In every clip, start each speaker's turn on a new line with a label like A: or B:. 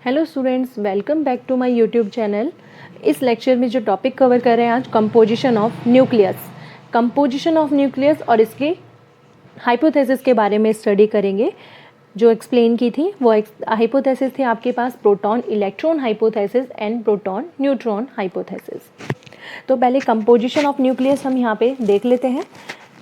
A: Hello students, welcome back to my YouTube channel. इस lecture में जो टॉपिक कवर कर रहे हैं आज composition of nucleus. Composition of nucleus और इसके हाइपोथेसिस के बारे में स्टडी करेंगे। जो एक्सप्लेन की थी वो हाइपोथेसिस थे आपके पास proton electron hypothesis and proton neutron hypothesis. तो पहले कंपोजिशन ऑफ न्यूक्लियस हम यहाँ पे देख लेते हैं,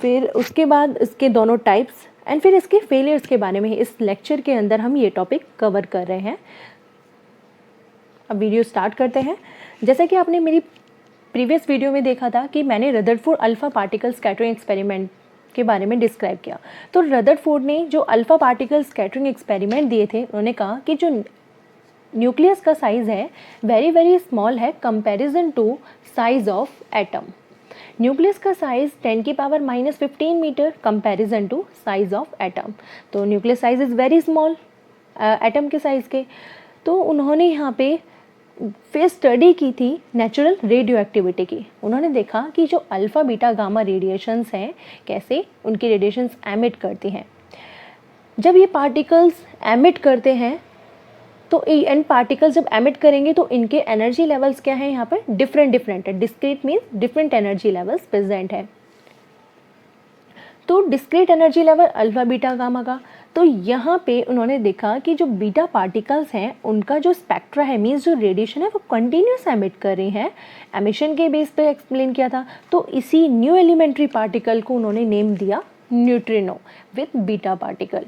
A: फिर उसके बाद इसके दोनों टाइप्स एंड फिर इसके फेलियर्स के बारे में इस लेक्चर के अंदर हम ये टॉपिक कवर कर रहे हैं। अब वीडियो स्टार्ट करते हैं। जैसा कि आपने मेरी प्रीवियस वीडियो में देखा था कि मैंने Rutherford alpha particle scattering experiment के बारे में डिस्क्राइब किया। तो रदरफोर्ड ने जो अल्फा पार्टिकल स्कैटरिंग एक्सपेरिमेंट दिए थे, उन्होंने कहा कि जो न्यूक्लियस का साइज़ है वेरी वेरी स्मॉल है comparison to size of atom. Nucleus का size 10⁻⁻15 metre comparison to size of atom. तो nucleus size is very small atom के साइज़ के। तो उन्होंने यहाँ पे फिर स्टडी की थी नेचुरल रेडियो एक्टिविटी की। उन्होंने देखा कि जो अल्फ़ा बीटा गामा रेडिएशंस हैं कैसे उनकी रेडिएशंस एमिट करती हैं। जब ये पार्टिकल्स एमिट करते हैं तो एंड पार्टिकल्स जब एमिट करेंगे तो इनके एनर्जी लेवल्स क्या हैं, यहाँ पर डिफरेंट है। Discrete means different energy levels present है। तो discrete energy level alpha beta gamma का, तो यहाँ पे उन्होंने देखा कि जो बीटा पार्टिकल्स हैं उनका जो स्पेक्ट्रा है मीन्स जो रेडिएशन है वो कंटिन्यूस एमिट कर रही हैं। एमिशन के बेस पे एक्सप्लेन किया था। तो इसी न्यू एलिमेंट्री पार्टिकल को उन्होंने नेम दिया न्यूट्रिनो विथ बीटा पार्टिकल।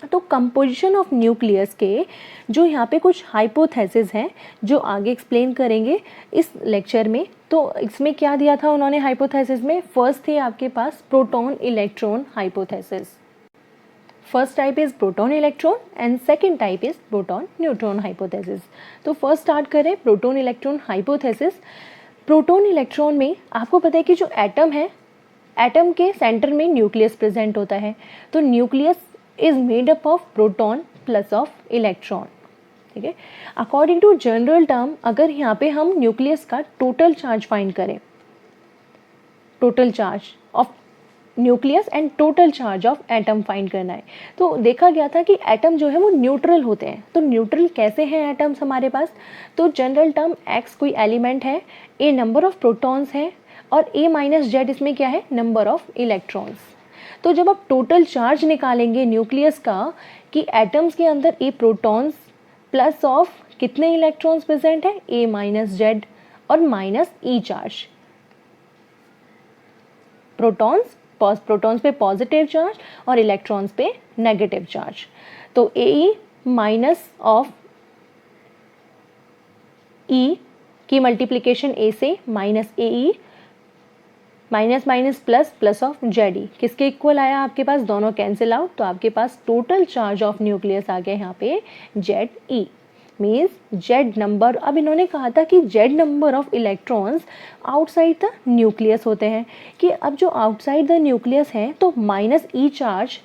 A: तो कंपोजिशन ऑफ न्यूक्लियस के जो यहाँ पे कुछ हाइपोथेसिस हैं जो आगे एक्सप्लेन करेंगे इस लेक्चर में। तो इसमें क्या दिया था उन्होंने हाइपोथेसिस में, फर्स्ट थे आपके पास proton electron hypothesis. First type is proton electron and second type is proton neutron hypothesis. तो फर्स्ट स्टार्ट करें proton electron hypothesis. Proton electron में आपको पता है कि जो एटम है, एटम के सेंटर में न्यूक्लियस प्रेजेंट होता है। तो nucleus is made up of proton plus of electron. ठीक है, अकॉर्डिंग टू जनरल टर्म अगर यहाँ पे हम न्यूक्लियस का टोटल चार्ज फाइंड करें, total charge of nucleus and total charge of atom find करना है, तो देखा गया था कि एटम जो है वो न्यूट्रल होते हैं। तो न्यूट्रल कैसे हैं एटम्स हमारे पास, तो जनरल टर्म एक्स कोई एलिमेंट है, ए नंबर ऑफ प्रोटॉन्स हैं और ए माइनस जेड इसमें क्या है, नंबर ऑफ इलेक्ट्रॉन्स। तो जब आप टोटल चार्ज निकालेंगे न्यूक्लियस का कि एटम्स के अंदर ए प्रोटॉन्स प्लस ऑफ कितने इलेक्ट्रॉन्स प्रेजेंट है, ए माइनस जेड और माइनस ई चार्ज। प्रोटॉन्स पे पॉजिटिव चार्ज और इलेक्ट्रॉन्स पे नेगेटिव चार्ज। तो ए माइनस ऑफ ई की मल्टीप्लिकेशन ए से minus A E minus minus plus plus of Z E किसके इक्वल आया आपके पास, दोनों कैंसिल आउट। तो आपके पास टोटल चार्ज ऑफ न्यूक्लियस आ गया यहाँ पे Z E means Z number. अब इन्होंने कहा था कि Z number of electrons outside the nucleus होते हैं, कि अब जो आउटसाइड द न्यूक्लियस है तो minus E charge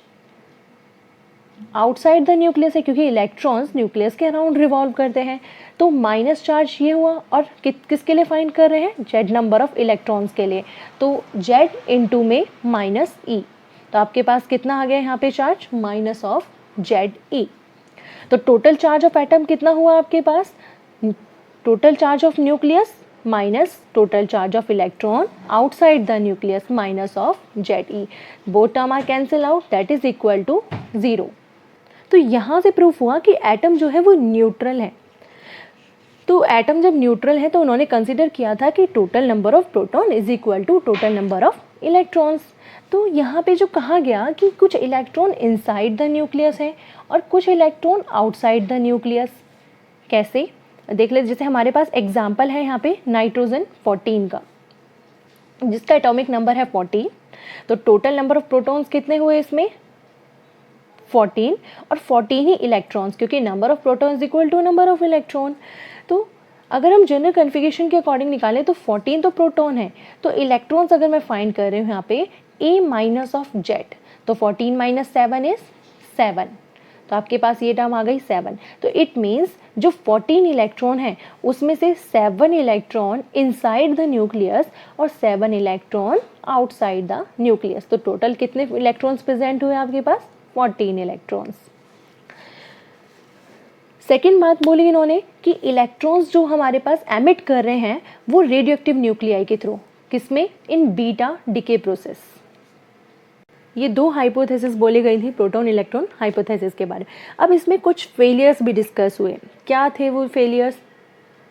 A: outside the nucleus है क्योंकि इलेक्ट्रॉन्स न्यूक्लियस के अराउंड रिवॉल्व करते हैं। तो माइनस चार्ज ये हुआ और किसके लिए फाइंड कर रहे हैं, जेड नंबर ऑफ इलेक्ट्रॉन्स के लिए। तो जेड इनटू में माइनस ई, तो आपके पास कितना आ गया यहाँ पे charge, minus of Z E. तो टोटल चार्ज ऑफ एटम कितना हुआ आपके पास, total charge of nucleus minus total charge of electron outside the nucleus minus of Z E. Both term are cancel out, that is equal to 0। तो यहाँ से proof हुआ कि एटम जो है वो न्यूट्रल है। तो एटम जब न्यूट्रल है तो उन्होंने कंसिडर किया था कि total number of proton is equal to total number of electrons. तो यहाँ पे जो कहा गया कि कुछ इलेक्ट्रॉन इनसाइड द न्यूक्लियस है और कुछ इलेक्ट्रॉन आउटसाइड द न्यूक्लियस। कैसे देख ले, जैसे हमारे पास एग्जाम्पल है यहाँ पे नाइट्रोजन 14 का, जिसका एटॉमिक नंबर है 14। तो टोटल नंबर ऑफ प्रोटॉन्स कितने हुए इसमें, 14 और 14 ही इलेक्ट्रॉन्स, क्योंकि number of protons equal to number of electron. तो अगर हम जनरल कन्फिगरेशन के अकॉर्डिंग निकालें तो 14 तो प्रोटॉन है, तो इलेक्ट्रॉन्स अगर मैं फाइंड कर रही हूँ यहाँ पे ए माइनस ऑफ जेड, तो 14 माइनस 7 इज 7। तो आपके पास ये टर्म आ गई 7। तो इट मीन्स जो 14 इलेक्ट्रॉन है उसमें से 7 इलेक्ट्रॉन इनसाइड द न्यूक्लियस और 7 इलेक्ट्रॉन आउटसाइड द न्यूक्लियस। तो टोटल कितने इलेक्ट्रॉन्स प्रेजेंट हुए आपके पास, 14 इलेक्ट्रॉन्स। सेकेंड बात बोली इन्होंने कि इलेक्ट्रॉन्स जो हमारे पास एमिट कर रहे हैं वो रेडियो एक्टिव न्यूक्लियाई के थ्रू, किसमें, इन बीटा डिके प्रोसेस। ये दो हाइपोथेसिस बोली गई थी प्रोटॉन इलेक्ट्रॉन हाइपोथेसिस के बारे में। अब इसमें कुछ फेलियर्स भी डिस्कस हुए। क्या थे वो फेलियर्स?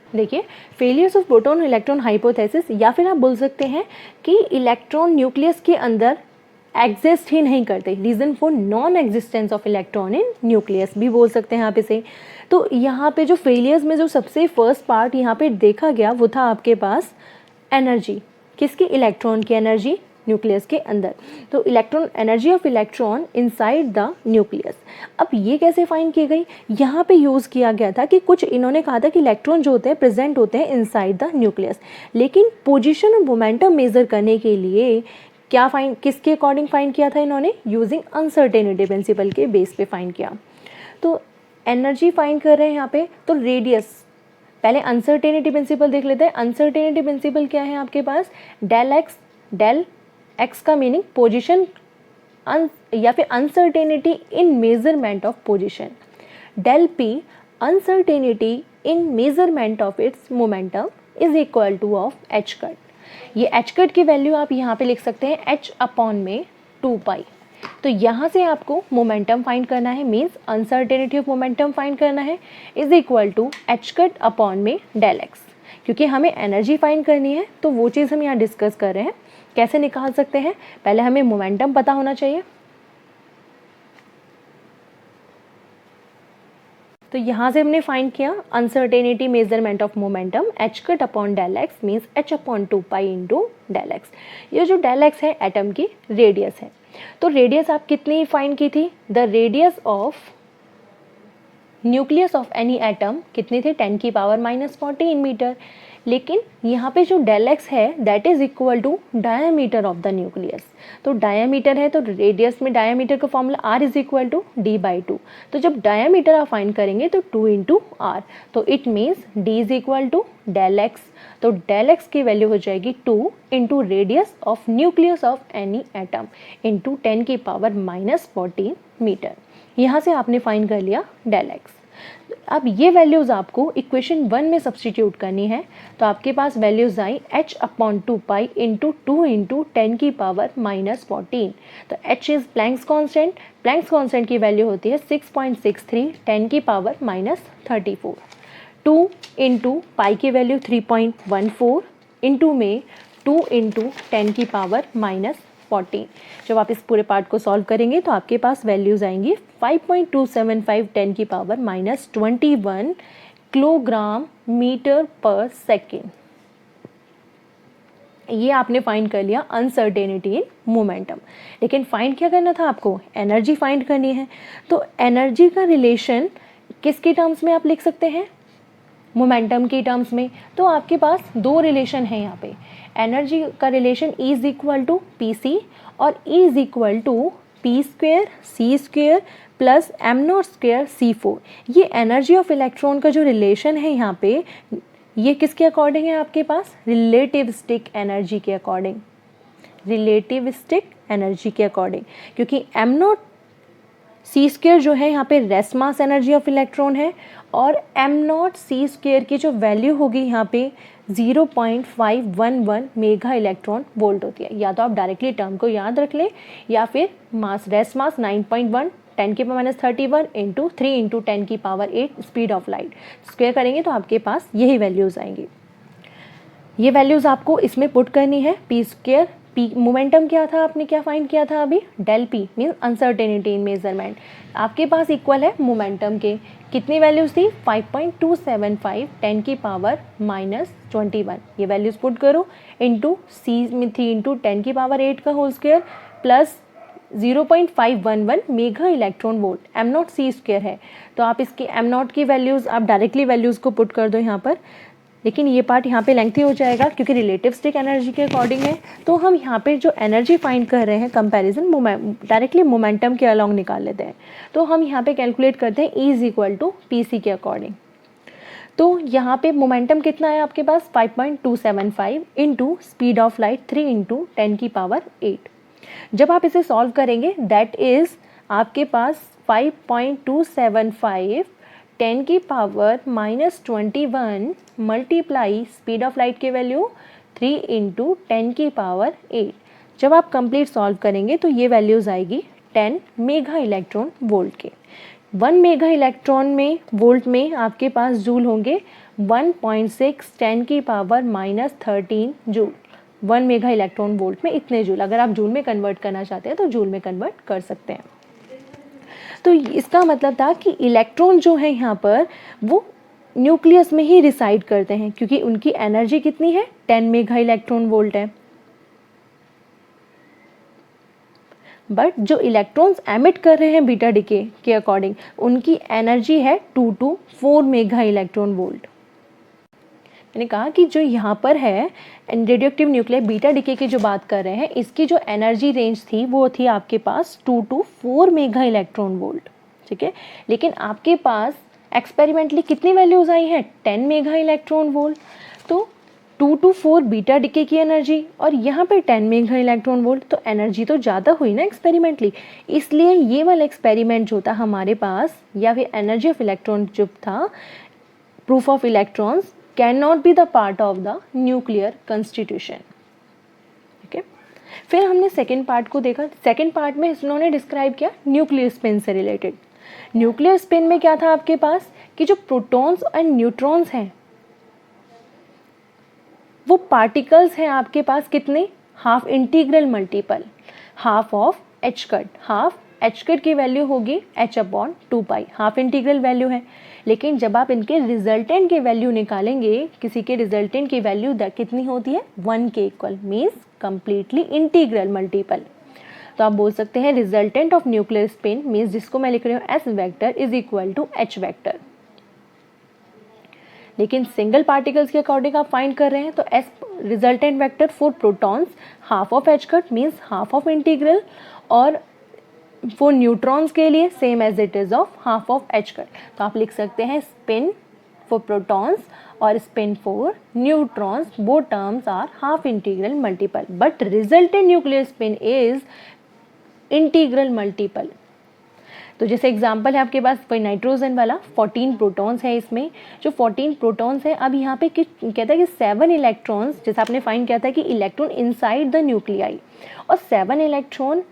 A: देखिए, failures of proton electron hypothesis, या फिर आप बोल सकते हैं कि इलेक्ट्रॉन न्यूक्लियस के अंदर एग्जिस्ट ही नहीं करते, reason for non existence of electron in nucleus भी बोल सकते हैं आप इसे। तो यहाँ पे जो फेलियर्स में जो सबसे फर्स्ट पार्ट यहाँ पे देखा गया वो था आपके पास एनर्जी, किसकी, इलेक्ट्रॉन की एनर्जी न्यूक्लियस के अंदर। तो electron, energy of electron inside the nucleus. अब ये कैसे फाइंड की गई? यहाँ पे यूज़ किया गया था कि कुछ इन्होंने कहा था कि इलेक्ट्रॉन जो होते हैं प्रेजेंट होते हैं इनसाइड द न्यूक्लियस, लेकिन पोजीशन और मोमेंटम मेजर करने के लिए क्या फाइंड, किसके अकॉर्डिंग फाइंड किया था इन्होंने? यूजिंग अनसर्टेनिटी प्रिंसिपल के बेस पे फाइंड किया। तो एनर्जी फाइंड कर रहे हैं यहाँ पे, तो रेडियस, पहले अनसर्टेनिटी प्रिंसिपल देख लेते हैं। अनसर्टेनिटी प्रिंसिपल क्या है आपके पास? डेल एक्स का मीनिंग पोजीशन या फिर uncertainty in measurement of position, del p uncertainty in measurement of its momentum is equal to of h cut. ये एच कट की वैल्यू आप यहाँ पे लिख सकते हैं एच अपॉन में 2 पाई। तो यहाँ से आपको मोमेंटम फाइंड करना है, means uncertainty of momentum find करना है, is equal to h cut upon में डेल एक्स। क्योंकि हमें एनर्जी फाइंड करनी है तो वो चीज़ हम यहाँ डिस्कस कर रहे हैं। कैसे निकाल सकते हैं? पहले हमें मोमेंटम पता होना चाहिए। तो यहाँ से हमने फाइंड किया uncertainty measurement of momentum h cut upon del x means h upon 2 pi into del x. ये जो डेल एक्स है एटम की रेडियस है। तो रेडियस आप कितनी फाइंड की थी? The radius of nucleus of any atom कितनी थी? 10 की पावर -14 मीटर। लेकिन यहाँ पे जो डेल एक्स है that is equal to diameter of the nucleus. तो डायामीटर है तो रेडियस में डायामीटर का formula R is equal to d/2। तो जब डायामीटर आप फाइंड करेंगे तो 2 इंटू आर, तो it means d is equal to del x. तो डेल एक्स की वैल्यू हो जाएगी 2 into radius of nucleus of any atom into 10 की पावर -14 मीटर। यहाँ से आपने फाइंड कर लिया डेल एक्स। अब ये वैल्यूज़ आपको इक्वेशन 1 में सब्सटीट्यूट करनी है। तो आपके पास वैल्यूज़ आई h upon 2 pi into 2 into 10 की पावर -14। तो h is Planck's constant, Planck's constant की वैल्यू होती है 6.63 10 की पावर -34। 2 इंटू पाई की वैल्यू 3.14 इंटू में 2 इंटू 10 की पावर -14। जब आप इस पूरे पार्ट को सॉल्व करेंगे तो आपके पास वैल्यूज आएंगी 5.275 10 की पावर -21 किलोग्राम मीटर पर सेकेंड। ये आपने फाइंड कर लिया अनसर्टेनिटी इन मोमेंटम। लेकिन फाइंड क्या करना था आपको? एनर्जी फाइंड करनी है। तो एनर्जी का रिलेशन किसके टर्म्स में आप लिख सकते हैं? मोमेंटम की टर्म्स में। तो आपके पास दो रिलेशन है यहाँ पे। एनर्जी का relation E is equal to p c और E is equal to p square c square plus m nought square C4। ये एनर्जी ऑफ इलेक्ट्रॉन का जो रिलेशन है यहाँ पे, ये किसके अकॉर्डिंग है आपके पास? रिलेटिविस्टिक एनर्जी के अकॉर्डिंग, रिलेटिविस्टिक एनर्जी के अकॉर्डिंग। क्योंकि एम नॉट सी स्क्वेयर जो है यहाँ पे rest mass energy of electron है और एम नॉट सी स्क्वेयर की जो वैल्यू होगी यहाँ पे 0.511 मेगा इलेक्ट्रॉन वोल्ट होती है। या तो आप डायरेक्टली टर्म को याद रख लें या फिर मास, रेस्ट मास 9.1 10 की पावर -31 इंटू 3 इंटू 10 की पावर 8 स्पीड ऑफ लाइट स्क्वेयर करेंगे तो आपके पास यही वैल्यूज़ आएंगी। ये वैल्यूज़ आपको इसमें पुट करनी है। पी स्क्वेयर, पी मोमेंटम क्या था, आपने क्या फाइंड किया था अभी? Del p means uncertainty in measurement आपके पास इक्वल है मोमेंटम के। कितनी वैल्यूज़ थी? 5.275 10 की पावर -21। ये वैल्यूज़ पुट करो इंटू सी में 3 इंटू 10 की पावर 8 का whole square plus 0.511 mega electron volt. M nought c square है तो आप इसकी एम नॉट की वैल्यूज़ आप डायरेक्टली वैल्यूज़ को पुट कर दो यहाँ पर। लेकिन ये पार्ट यहाँ पे लेंथी हो जाएगा क्योंकि रिलेटिविस्टिक एनर्जी के अकॉर्डिंग है। तो हम यहाँ पे जो एनर्जी फाइंड कर रहे हैं कंपैरिजन डायरेक्टली मोमेंटम के अलॉन्ग निकाल लेते हैं। तो हम यहाँ पे कैलकुलेट करते हैं E is equal to p c के अकॉर्डिंग। तो यहाँ पे मोमेंटम कितना है आपके पास? 5.275 into speed of light 3 into 10 की पावर 8। जब आप इसे सॉल्व करेंगे दैट इज़ आपके पास 5.275 10 की power -21 multiply speed of light की वैल्यू 3 इंटू 10 की पावर 8। जब आप कंप्लीट सॉल्व करेंगे तो ये वैल्यूज़ आएगी 10 मेगा इलेक्ट्रॉन वोल्ट के। 1 मेगा इलेक्ट्रॉन में वोल्ट में आपके पास जूल होंगे 1.6 10 की power -13 joule. 1 mega electron volt में इतने जूल, अगर आप जूल में कन्वर्ट करना चाहते हैं तो जूल में कन्वर्ट कर सकते हैं। तो इसका मतलब था कि इलेक्ट्रॉन जो है यहाँ पर वो न्यूक्लियस में ही रिसाइड करते हैं, क्योंकि उनकी एनर्जी कितनी है, 10 मेगा इलेक्ट्रॉन वोल्ट है। बट जो इलेक्ट्रॉन्स एमिट कर रहे हैं बीटा डिके के अकॉर्डिंग, उनकी एनर्जी है 2 to 4 मेगा इलेक्ट्रॉन वोल्ट। मैंने कहा कि जो यहाँ पर है रेडियोएक्टिव न्यूक्लियर बीटा डिके की जो बात कर रहे हैं, इसकी जो एनर्जी रेंज थी वो थी आपके पास 2 to 4 मेगा इलेक्ट्रॉन वोल्ट, ठीक है। लेकिन आपके पास एक्सपेरिमेंटली कितनी वैल्यूज आई हैं, 10 मेगा इलेक्ट्रॉन वोल्ट। तो 2 to 4 बीटा डिके की एनर्जी और यहाँ पे 10 मेगा इलेक्ट्रॉन वोल्ट, तो एनर्जी तो ज़्यादा हुई ना एक्सपेरिमेंटली। इसलिए ये वाला एक्सपेरिमेंट जो था हमारे पास, या फिर एनर्जी ऑफ इलेक्ट्रॉन जो था, proof of electrons can not be the part of the nuclear constitution, ठीक है। फिर हमने सेकेंड पार्ट को देखा। सेकेंड पार्ट में इन्होंने डिस्क्राइब किया न्यूक्लियर स्पिन से रिलेटेड। न्यूक्लियर स्पिन में क्या था आपके पास कि जो प्रोटॉन्स एंड न्यूट्रॉन्स हैं वो पार्टिकल्स हैं आपके पास कितने, half integral multiple, half of h cut. Half H cut की वैल्यू होगी h/2π, हाफ इंटीग्रल वैल्यू है। लेकिन जब आप इनके रिजल्टेंट की वैल्यू निकालेंगे, किसी के रिजल्टेंट की वैल्यू कितनी होती है, 1 के equal, means completely integral multiple. तो आप बोल सकते हैं resultant of nuclear spin means, जिसको मैं लिख रही हूँ S vector is equal to h vector. लेकिन सिंगल पार्टिकल्स के अकॉर्डिंग आप फाइंड कर रहे हैं, तो S resultant vector for protons half of h cut means half of integral, और फॉर न्यूट्रॉन्स के लिए same as it is of half of h cut. तो आप लिख सकते हैं स्पिन फॉर प्रोटॉन्स और spin for neutrons, both terms are half integral multiple, but resultant nuclear spin is integral multiple. तो जैसे एग्जांपल है आपके पास कोई नाइट्रोजन वाला, 14 प्रोटॉन्स है इसमें। जो 14 प्रोटॉन्स हैं, अब यहाँ पे कहता है कि 7 इलेक्ट्रॉन्स, जैसे आपने फाइंड किया था कि इलेक्ट्रॉन इनसाइड द न्यूक्लियाई और 7 इलेक्ट्रॉन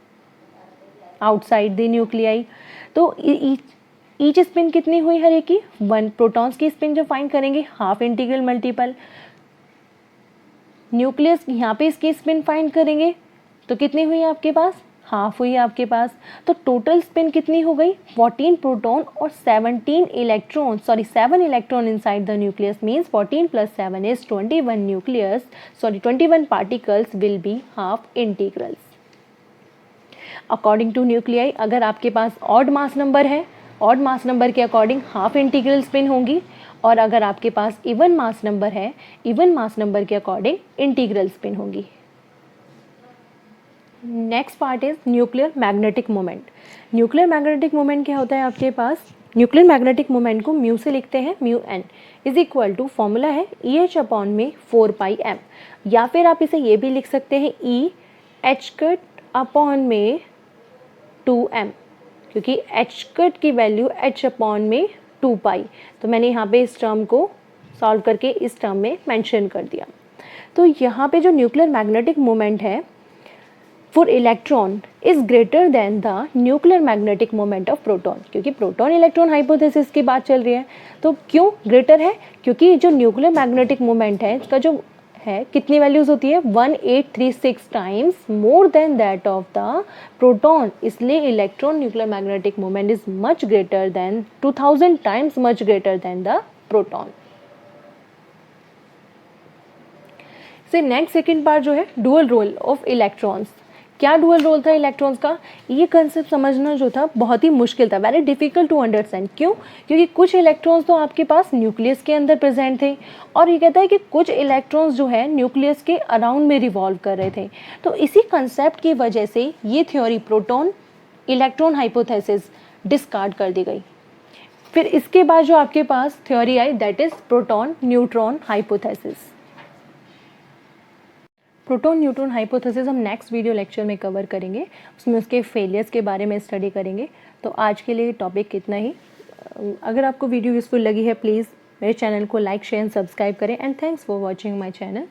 A: आउटसाइड द न्यूक्लियाई। तो ईच स्पिन कितनी हुई हर एक की, 1। प्रोटॉन्स की स्पिन जो फाइंड करेंगे हाफ इंटीग्रल मल्टीपल, न्यूक्लियस यहाँ पे इसकी स्पिन फाइंड करेंगे तो कितनी हुई आपके पास, हाफ हुई आपके पास। तो टोटल स्पिन कितनी हो गई, 14 प्रोटॉन और 7 electron inside the nucleus, means 14 + 7 is 21 particles will be half integrals. According two nuclei, अगर आपके पास ऑड मास नंबर है, ऑड मास नंबर के अकॉर्डिंग हाफ इंटीग्रल स्पिन होंगी, और अगर आपके पास इवन मास नंबर है, इवन मास नंबर के अकॉर्डिंग इंटीग्रल स्पिन होंगी। Next part is nuclear magnetic moment. Nuclear magnetic moment क्या होता है आपके पास, न्यूक्लियर मैग्नेटिक मोमेंट को म्यू से लिखते हैं, mu N is equal to, formula है EH/4πm, या फिर आप इसे ये भी लिख सकते हैं EH/2m, क्योंकि h की वैल्यू h/2π। तो मैंने यहाँ पे इस टर्म को सॉल्व करके इस टर्म में मेंशन कर दिया। तो यहाँ पे जो न्यूक्लियर मैग्नेटिक मोमेंट है for electron is greater than the nuclear magnetic moment of proton, क्योंकि प्रोटॉन इलेक्ट्रॉन हाइपोथेसिस की बात चल रही है। तो क्यों ग्रेटर है, क्योंकि जो न्यूक्लियर मैग्नेटिक मोमेंट है इसका जो है कितनी वैल्यूज होती है, 1836 times more than that of the proton, इसलिए electron nuclear magnetic moment is much greater than 2000 times much greater than the proton. से नेक्स्ट सेकेंड पार्ट जो है डुअल रोल ऑफ इलेक्ट्रॉन्स। क्या डुअल रोल था electrons का, ये concept समझना जो था बहुत ही मुश्किल था, वेरी डिफिकल्ट टू अंडरस्टैंड। क्यों, क्योंकि कुछ इलेक्ट्रॉन्स तो आपके पास न्यूक्लियस के अंदर प्रेजेंट थे, और ये कहता है कि कुछ इलेक्ट्रॉन्स जो है न्यूक्लियस के अराउंड में रिवॉल्व कर रहे थे। तो इसी कंसेप्ट की वजह से ये theory proton electron hypothesis discard कर दी गई। फिर इसके बाद जो आपके पास थ्योरी आई that is proton neutron hypothesis. Proton neutron hypothesis हम नेक्स्ट वीडियो लेक्चर में कवर करेंगे, उसमें उसके फेलियर्स के बारे में स्टडी करेंगे। तो आज के लिए टॉपिक इतना ही। अगर आपको वीडियो यूज़फुल लगी है प्लीज़ मेरे चैनल को लाइक शेयर एंड सब्सक्राइब करें and thanks for watching my channel.